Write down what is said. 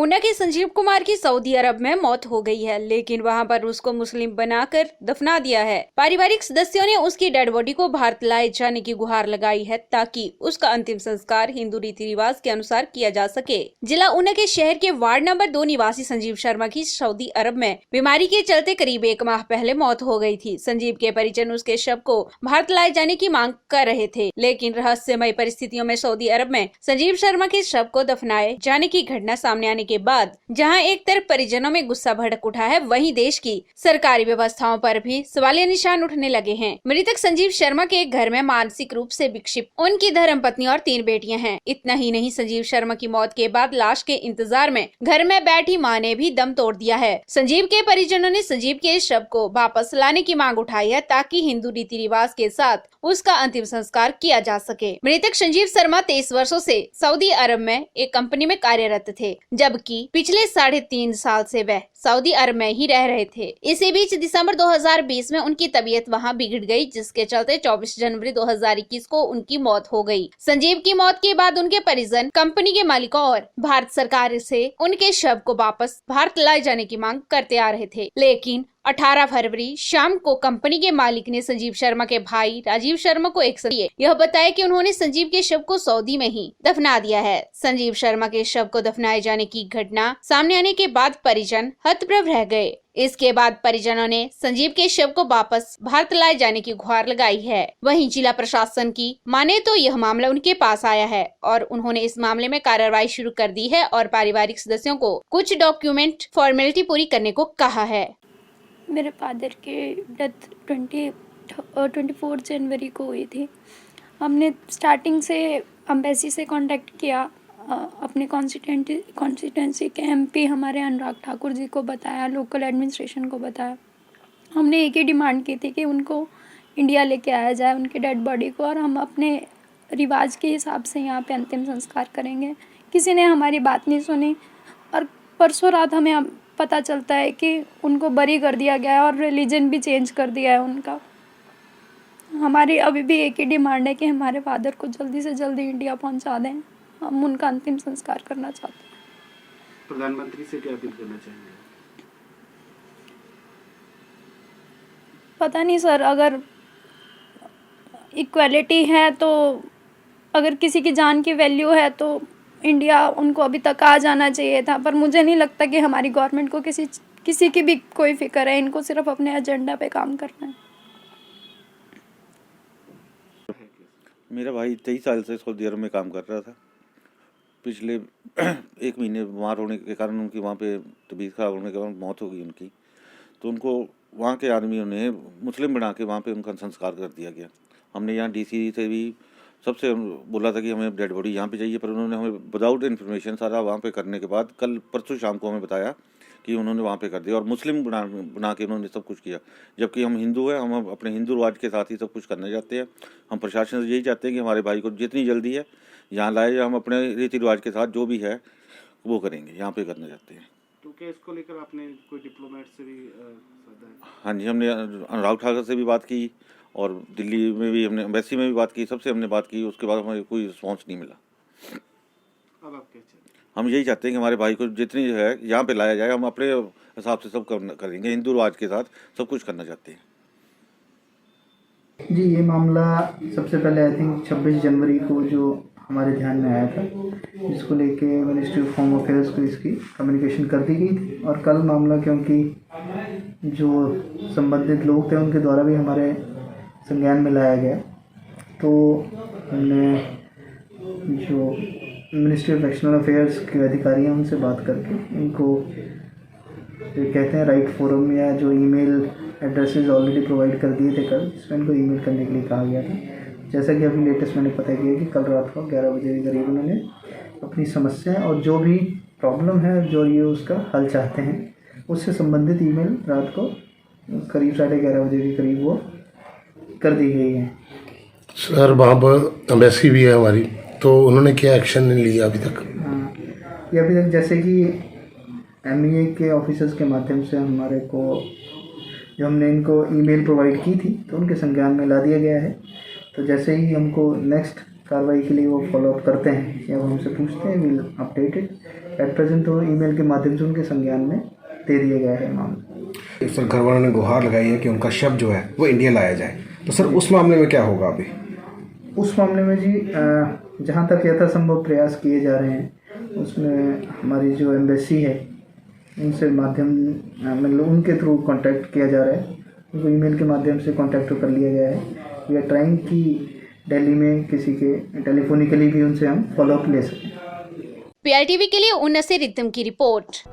ऊना के संजीव कुमार की सऊदी अरब में मौत हो गई है, लेकिन वहां पर उसको मुस्लिम बनाकर दफना दिया है। पारिवारिक सदस्यों ने उसकी डेड बॉडी को भारत लाए जाने की गुहार लगाई है ताकि उसका अंतिम संस्कार हिंदू रीति रिवाज के अनुसार किया जा सके। जिला ऊना के शहर के वार्ड नंबर 2 निवासी संजीव शर्मा की सऊदी अरब में बीमारी के चलते करीब 1 माह पहले मौत हो गई थी। संजीव के परिजन उसके शव को भारत लाए जाने की मांग कर रहे थे, लेकिन रहस्यमय परिस्थितियों में सऊदी अरब में संजीव शर्मा के शव को दफनाए जाने की घटना सामने आने के बाद जहां एक तरफ परिजनों में गुस्सा भड़क उठा है, वहीं देश की सरकारी व्यवस्थाओं पर भी सवालिया निशान उठने लगे हैं। मृतक संजीव शर्मा के घर में मानसिक रूप से विक्षिप्त उनकी धर्मपत्नी और 3 बेटियां हैं। इतना ही नहीं, संजीव शर्मा की मौत के बाद लाश के इंतजार में घर में बैठी मां ने भी दम तोड़ दिया है। संजीव के परिजनों ने संजीव के शव को वापस लाने की मांग उठाई है ताकि हिंदू रीति रिवाज के साथ उसका अंतिम संस्कार किया जा सके। मृतक संजीव शर्मा 23 वर्षों से सऊदी अरब में एक कंपनी में कार्यरत थे, जबकि पिछले 3.5 साल से वह सऊदी अरब में ही रह रहे थे। इसी बीच दिसंबर 2020 में उनकी तबीयत वहां बिगड़ गई, जिसके चलते 24 जनवरी 2021 को उनकी मौत हो गई। संजीव की मौत के बाद उनके परिजन कंपनी के मालिकों और भारत सरकार से उनके शव को वापस भारत लाए जाने की मांग करते आ रहे थे, लेकिन 18 फरवरी शाम को कंपनी के मालिक ने संजीव शर्मा के भाई राजीव शर्मा को एक यह बताया कि उन्होंने संजीव के शव को सऊदी में ही दफना दिया है। संजीव शर्मा के शव को दफनाए जाने की घटना सामने आने के बाद परिजन हतप्रभ रह गए। इसके बाद परिजनों ने संजीव के शव को वापस भारत लाए जाने की गुहार लगाई है। वहीं जिला प्रशासन की माने तो यह मामला उनके पास आया है और उन्होंने इस मामले में कार्रवाई शुरू कर दी है और पारिवारिक सदस्यों को कुछ डॉक्यूमेंट फॉर्मेलिटी पूरी करने को कहा है। मेरे फादर के डेथ 24 जनवरी को हुई थी। हमने स्टार्टिंग से एम्बेसी से कांटेक्ट किया, अपने कॉन्स्टिट्यूंसी के एमपी हमारे अनुराग ठाकुर जी को बताया, लोकल एडमिनिस्ट्रेशन को बताया। हमने एक ही डिमांड की थी कि उनको इंडिया लेके आया जाए, उनके डेड बॉडी को, और हम अपने रिवाज के हिसाब से यहाँ पे अंतिम संस्कार करेंगे। किसी ने हमारी बात नहीं सुनी और परसों रात हमें पता चलता है कि उनको बरी कर दिया गया है और रिलीजन भी चेंज कर दिया है उनका। हमारी अभी भी एक ही डिमांड है कि हमारे फादर को जल्दी से जल्दी इंडिया पहुंचा दें। हम उनका अंतिम संस्कार करना चाहते हैं। प्रधानमंत्री से क्या अपील करना चाहेंगे? पता नहीं सर, अगर इक्वालिटी है तो, अगर किसी की जान की वैल्यू है तो इंडिया उनको अभी तक आ जाना चाहिए था, पर मुझे नहीं लगता कि हमारी गवर्नमेंट को किसी की भी कोई फिक्र है। इनको सिर्फ अपने एजेंडा पे काम करना है। मेरा भाई 23 साल से सऊदी अरब में काम कर रहा था। पिछले 1 महीने बीमार होने के कारण उनकी वहाँ पे तबीयत खराब होने के कारण मौत हो गई उनकी, तो उनको वहाँ के आदमियों ने मुस्लिम बना के वहाँ पे उनका संस्कार कर दिया गया। हमने यहाँ डीसी से भी सबसे बोला था कि हमें डेड बॉडी यहाँ पे चाहिए, पर उन्होंने हमें विदाउट इन्फॉर्मेशन सारा वहाँ पे करने के बाद कल परसों शाम को हमें बताया कि उन्होंने वहाँ पे कर दिया और मुस्लिम बना के उन्होंने सब कुछ किया। जबकि हम हिंदू हैं, हम अपने हिंदू रिवाज के साथ ही सब कुछ करना चाहते हैं। हम प्रशासन से यही चाहते हैं कि हमारे भाई को जितनी जल्दी है यहाँ लाए, हम अपने रीति रिवाज के साथ जो भी है वो करेंगे, यहाँ पे करना चाहते हैं। तो क्या इसको लेकर आपने कोई डिप्लोमेट से भी हाँ जी, हमने अनुराग ठाकुर से भी बात की और दिल्ली में भी हमने एम्बेसी में भी बात की, सबसे हमने बात की। उसके बाद हमें कोई रिस्पॉन्स नहीं मिला। अब आप क्या चाहते हैं? हम यही चाहते हैं कि हमारे भाई को जितनी है यहाँ पे लाया जाए। हम अपने हिसाब से सब करेंगे, हिंदू रिवाज के साथ सब कुछ करना चाहते हैं। जी, ये मामला सबसे पहले आई थिंक 26 जनवरी को जो हमारे ध्यान में आया था, जिसको लेके मिनिस्ट्री ऑफ होम अफेयर्स को इसकी कम्युनिकेशन कर दी गई थी। और कल मामला, क्योंकि जो संबंधित लोग थे उनके द्वारा भी हमारे संज्ञान में लाया गया, तो हमने जो मिनिस्ट्री ऑफ एक्सटर्नल अफेयर्स के अधिकारी हैं उनसे बात करके इनको जो कहते हैं राइट फोरम या जो ईमेल एड्रेसेस ऑलरेडी प्रोवाइड कर दिए थे कल, जिसमें इनको ईमेल करने के लिए कहा गया था। जैसा कि अभी लेटेस्ट मैंने पता किया कि कल रात को 11 बजे के करीब उन्होंने अपनी समस्या और जो भी प्रॉब्लम है, जो ये उसका हल चाहते हैं, उससे संबंधित ईमेल रात को करीब 11:30 बजे के करीब वो कर दी गई है। सर, वहाँ पर एम्बेसी भी है हमारी, तो उन्होंने क्या एक्शन नहीं लिया अभी तक? हाँ, ये अभी तक जैसे कि MEA के ऑफिसर्स के माध्यम से हमारे को जो हमने इनको ईमेल प्रोवाइड की थी, तो उनके संज्ञान में ला दिया गया है। तो जैसे ही हमको नेक्स्ट कार्रवाई के लिए वो फॉलोअप करते हैं या वो हमसे पूछते हैं, विल अपडेटेड एट प्रेजेंट तो ईमेल के माध्यम से उनके संज्ञान में दे दिया गया है मामला। सर घर वालों ने गुहार लगाई है कि उनका शव जो है वो इंडिया लाया जाए, तो सर उस मामले में क्या होगा अभी? उस मामले में जी जहाँ तक यथासंभव प्रयास किए जा रहे हैं उसमें हमारी जो एम्बेसी है उनसे माध्यम मतलब उनके थ्रू कांटेक्ट किया जा रहा है, उनको ईमेल के माध्यम से कांटेक्ट कर लिया गया है। वी आर ट्राइंग कि दिल्ली में किसी के टेलीफोनिकली भी उनसे हम फॉलोअप ले सकें। PRTV के लिए उन्ना से रितम की रिपोर्ट।